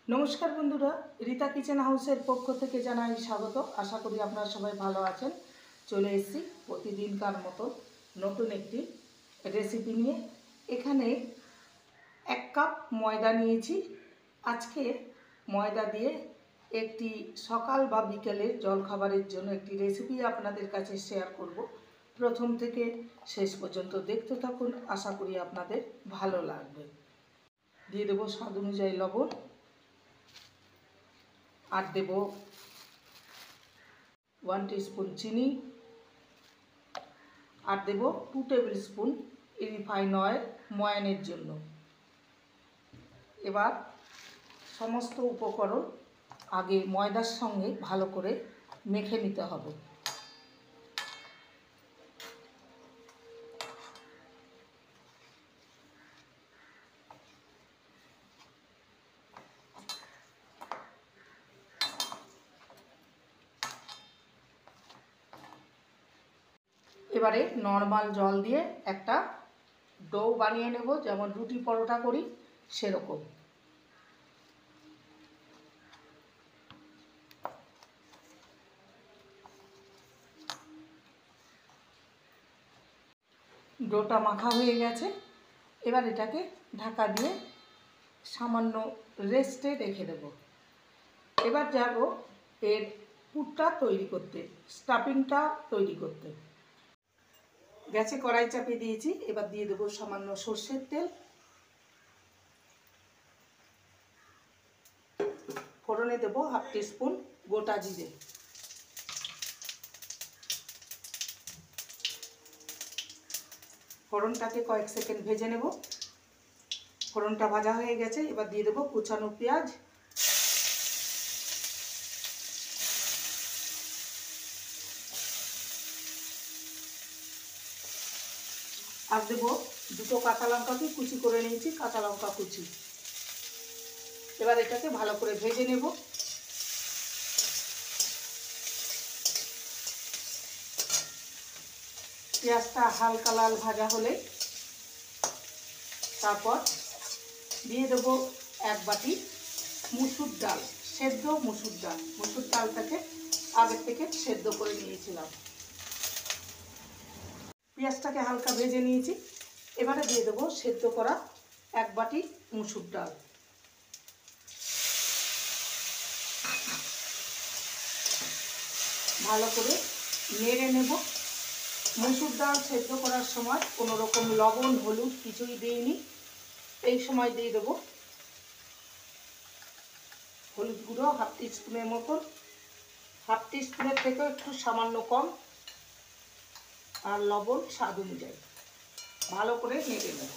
नमस्कार बंधुरा रीता किचेन हाउसের পক্ষ থেকে জানাই স্বাগত। আশা করি আপনারা সবাই ভালো আছেন। চলে এসেছি প্রতিদিনকার মতো নতুন একটি রেসিপি নিয়ে। এখানে 1 কাপ ময়দা নিয়েছি। আজকে ময়দা দিয়ে একটি সকাল বা বিকেলের জলখাবারের জন্য একটি রেসিপি আপনাদের কাছে শেয়ার করব। প্রথম থেকে শেষ পর্যন্ত দেখতে থাকুন, আশা করি আপনাদের ভালো লাগবে। দিয়ে দেব স্বাদ অনুযায়ী লবণ, আর দেব 1 टीस्पून চিনি, আর দেব 2 টেবিল স্পুন রিফাইন অয়েল ময়ানের জন্য। এবার সমস্ত উপকরণ আগে ময়দার সঙ্গে ভালো করে মেখে নিতে হবে। এবারে নর্মাল জল দিয়ে একটা ডো বানিয়ে নেব, যেমন রুটি পরোটা করি সেরকম। ডোটা মাখা হয়ে গেছে। এবার এটাকে ঢাকা দিয়ে সামান্য রেস্টে রেখে দেব। এবার যাব এর পুরটা তৈরি করতে, স্টাফিংটা তৈরি করতে। গ্যাসে কড়াই চাপিয়ে দিয়েছি। এবার দিয়ে দেবো সামান্য সর্ষের তেল, ফোড়নে দেবো 1/2 টিস্পুন গোটা জিরে। ফোড়নটাকে কয়েক সেকেন্ড ভেজে নেব। ফোড়নটা ভাজা হয়ে গেছে। এবার দিয়ে দেবো কুচানো পেঁয়াজ, আর দেবো 2 কাঁচা লঙ্কাকে কুচি করে নিয়েছি, কাঁচা লঙ্কা কুচি। এবার এটাকে ভালো করে ভেজে নেব। পেঁয়াজটা হালকা লাল ভাজা হলে তারপর দিয়ে দেবো 1 বাটি মুসুর ডাল, সেদ্ধ মুসুর ডাল। মুসুর ডালটাকে আগে থেকে সেদ্ধ করে নিয়েছিলাম। পেঁয়াজটাকে হালকা ভেজে নিয়েছি। এবারে দিয়ে দেবো সেদ্ধ করা 1 বাটি মুসুর ডাল। ভালো করে নেড়ে নেব। মুসুর ডাল সেদ্ধ করার সময় কোনো রকম লবণ হলুদ কিছুই দিইনি। এই সময় দিয়ে দেবো হলুদ গুঁড়ো 1/2 টিস্পুনের মতন, 1/2 টিস্পুনের থেকেও একটু সামান্য কম, আর লবণ স্বাদ অনুযায়ী। ভালো করে নেড়ে নেব।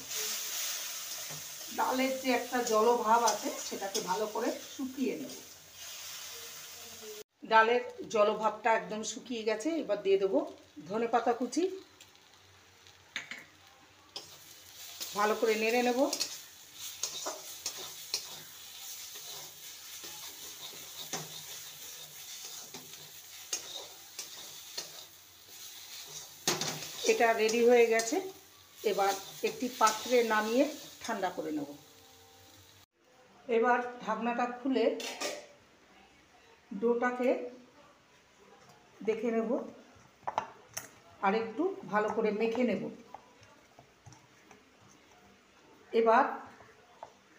ডালের যে একটা জলভাব আছে সেটাকে ভালো করে শুকিয়ে নেব। ডালের জলভাবটা একদম শুকিয়ে গেছে। এবার দিয়ে দেবো ধনেপাতা কুচি। ভালো করে নেড়ে নেব। এটা রেডি হয়ে গেছে। এবার একটি পাত্রে নামিয়ে ঠান্ডা করে নেব। এবার ঢাকনাটা খুলে ডোটাকে দেখে নেব, আর একটু ভালো করে মেখে নেব। এবার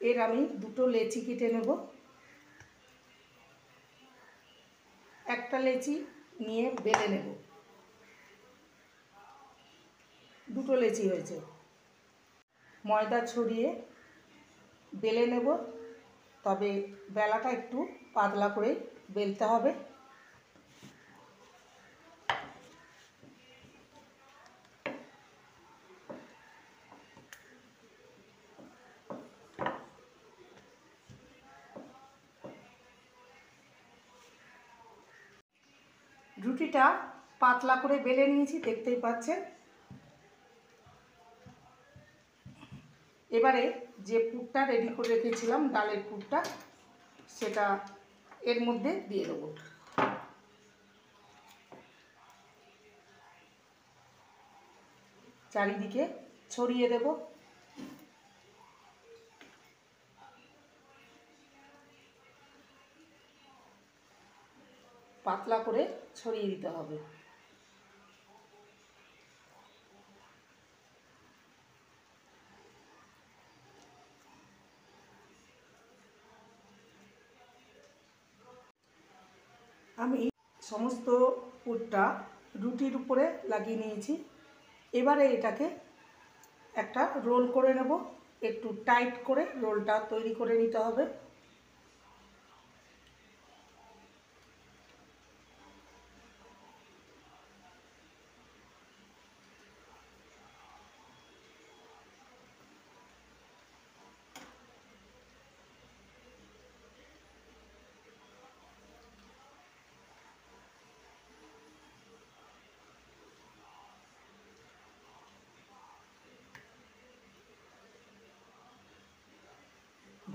এর আমি 2টো লেচি কেটে নেব। একটা লেচি নিয়ে বেলে নেব। 2টো লেচি হয়েছে। ময়দা ছড়িয়ে বেলে নেব, তবে বেলাটা একটু পাতলা করে বেলতে হবে। রুটিটা পাতলা করে বেলে নিয়েছি, দেখতেই পাচ্ছেন। এবারে যে পুরটা রেডি করে রেখেছিলাম, ডালের পুরটা, সেটা এর মধ্যে দিয়ে দেবো। চারিদিকে ছড়িয়ে দেব। পাতলা করে ছড়িয়ে দিতে হবে। আমি সমস্ত পুরটা রুটির উপরে লাগিয়ে নিয়েছি। এবারে এটাকে একটা রোল করে নেব। একটু টাইট করে রোলটা তৈরি করে নিতে হবে।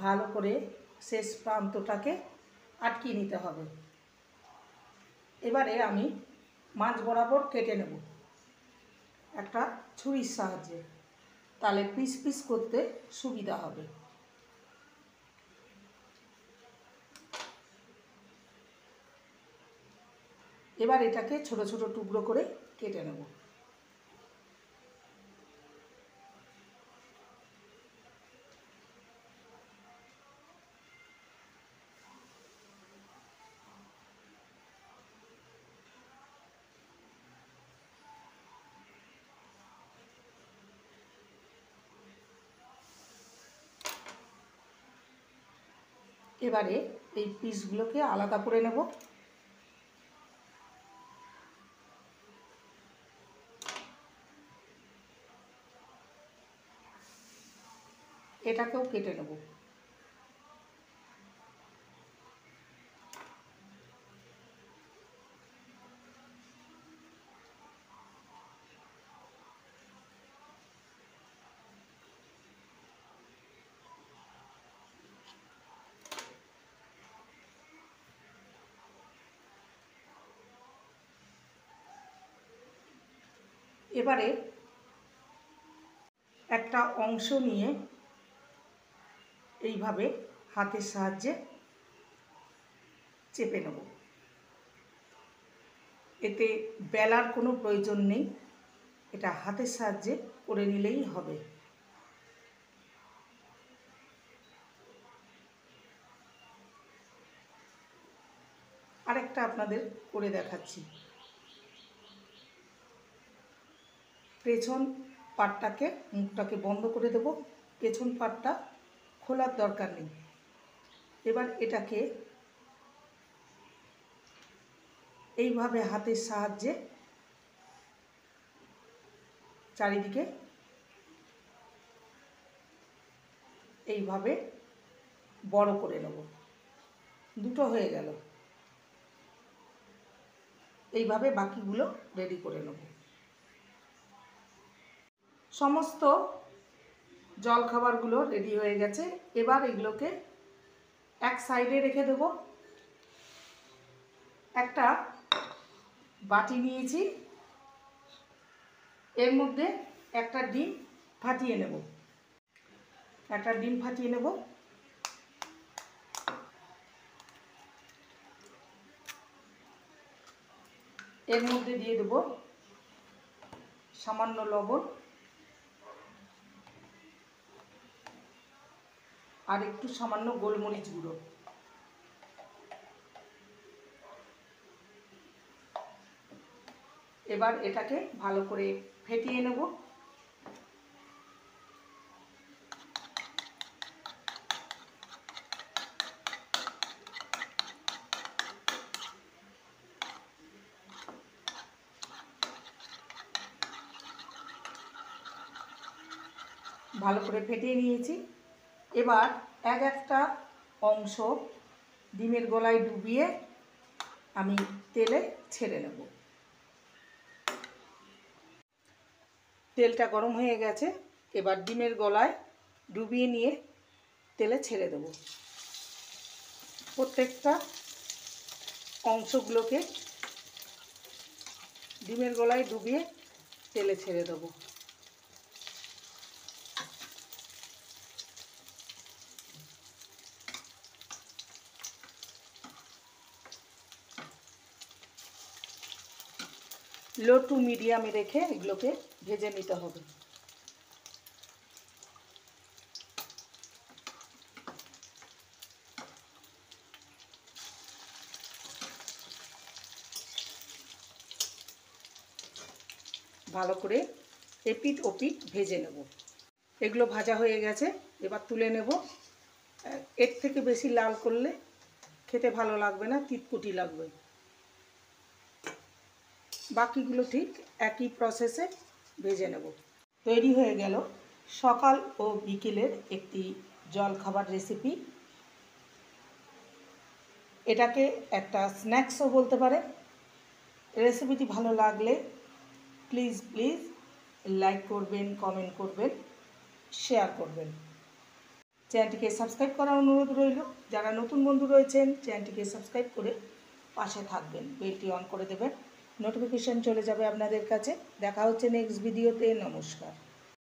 ভালো করে শেষ প্রান্তটাকে আটকিয়ে নিতে হবে। এবারে আমি মাঝ বরাবর কেটে নেব একটা ছুরির সাহায্যে, তাহলে পিস পিস করতে সুবিধা হবে। এবার এটাকে ছোট ছোট টুকরো করে কেটে নেব। এবারে এই পিসগুলোকে আলাদা করে নেব। এটাকেও কেটে নেব। এবারে একটা অংশ নিয়ে এইভাবে হাতের সাহায্যে চেপে নেব। এতে বেলার কোনো প্রয়োজন নেই, এটা হাতের সাহায্যে করে নিলেই হবে। আরেকটা আপনাদের করে দেখাচ্ছি। পেছন পাটটাকে মুখটাকে বন্ধ করে দেব, পেছন পাটটা খোলার দরকার নেই। এবার এটাকে এইভাবে হাতের সাহায্যে চারিদিকে এইভাবে বড় করে নেব। দুটো হয়ে গেল। এইভাবে বাকিগুলো রেডি করে নেব। সমস্ত জলখাবারগুলো রেডি হয়ে গেছে। এবার এগুলোকে এক সাইডে রেখে দেব। একটা বাটি নিয়েছি, এর মধ্যে একটা ডিম ফাটিয়ে নেব। একটা ডিম ফাটিয়ে নেব। এর মধ্যে দিয়ে দেব সামান্য লবণ আর একটু সামান্য গোলমরিচ গুঁড়ো। এবার এটাকে ভালো করে ফেটিয়ে নেব। ভালো করে ফেটিয়ে নিয়েছি। এবার এক একটা অংশ ডিমের গলায় ডুবিয়ে আমি তেলে ছেড়ে নেব। তেলটা গরম হয়ে গেছে। এবার ডিমের গলায় ডুবিয়ে নিয়ে তেলে ছেড়ে দেব। প্রত্যেকটা অংশগুলোকে ডিমের গলায় ডুবিয়ে তেলে ছেড়ে দেব। লো টু মিডিয়ামে রেখে এগুলোকে ভেজে নিতে হবে। ভালো করে এপিট ওপিট ভেজে নেব। এগুলো ভাজা হয়ে গেছে, এবার তুলে নেব। এর থেকে বেশি লাল করলে খেতে ভালো লাগবে না, তিতকুটি লাগবে। বাকিগুলো ঠিক একই প্রসেসে ভেজে নেব। তৈরি হয়ে গেল সকাল ও বিকেলের একটি জলখাবার রেসিপি। এটাকে একটা স্ন্যাক্সও বলতে পারে। রেসিপিটি ভালো লাগলে প্লিজ লাইক করবেন, কমেন্ট করবেন, শেয়ার করবেন। চ্যানেলটিকে সাবস্ক্রাইব করার অনুরোধ রইল। যারা নতুন বন্ধু রয়েছেন চ্যানেলটিকে সাবস্ক্রাইব করে পাশে থাকবেন, বেলটি অন করে দেবেন, নোটিফিকেশান চলে যাবে আপনাদের কাছে। দেখা হচ্ছে নেক্সট ভিডিওতে। নমস্কার।